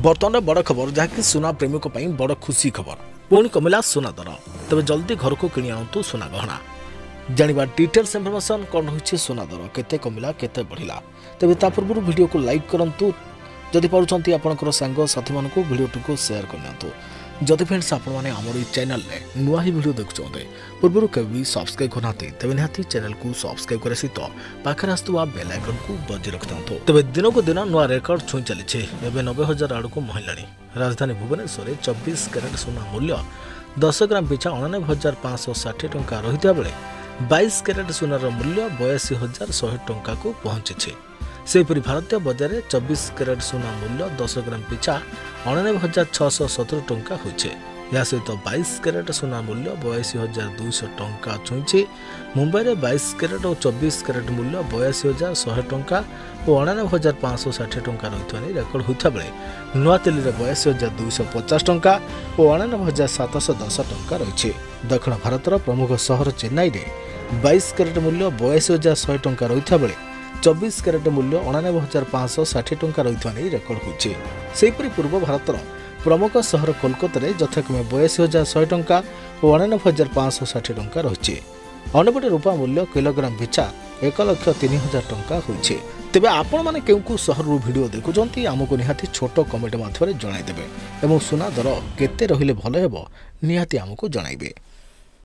बर्तमान बड़ खबर जहाँकि सुना प्रेमी बड़ खुशी खबर पुणी कमिला सुना दर तेज जल्दी घर को किणी आणु सुना गहना जाना डिटेल्स इनफर्मेशन कौन रही सुना दर केते कमिला केते बढ़िला तेज ता पूर्व वीडियो को लाइक करूँ जदि पार्टी आपंकर सांग साथी मान भिडियो को सेयार करनी जदि फ्रेंड्स आपने आमर चैनल में नुआ ही वीडियो देखुं पूर्व कभी सब्सक्राइब करना तेज निहाती चैनल को सब्सक्राइब कर सहित पाखे आसुवा बेल आइकन को बजी रखि था तेज दिन को दिन नुआ रेकर्ड छुई चली 90,000 आड़क महिला राजधानी भुवनेश्वर 24 कैरेट सोना मूल्य 10 ग्राम पिछा 89,560 टंका रही बेले 22 कैरेट सोनार मूल्य 82,100 टंका को पहुंची। सेपरी भारतीय बजार में 24 कैरेट सोना मूल्य 10 ग्राम पिछा 89,670 टंका होइछे। या सहित 22 कैरेट सोना मूल्य 82,200 टंका छुई। मुंबई में 22 कैरेट और 24 कैरेट मूल्य 82,100 टंका और 89,560 टंका रही रेकर्ड होता बेले नुआदिल्ली में 82,250 टंका और 89,710 टंका रही। दक्षिण भारतर प्रमुख सहर चेन्नई में 22 कैरेट मूल्य 82,100 टंका रही बेले 24 कैरेट मूल्य 89,560 टंका रही रेकर्ड होईपरि पूर्व भारतर प्रमुख सहर कोलकाता में यथाक्रमे 82,100 टंका और 89,560 टंका रही। अन्यपटे रूपा मूल्य किलोग्राम पिछा 1,03,000 टंका होईछे। तेबे आपण माने केउ सहर वीडियो देखुचंती आमको निहाती छोट कमेंट माध्यम जनइदेवे और सुना दर केते रहिले भल हेबो निहाती आमको जणाइबे।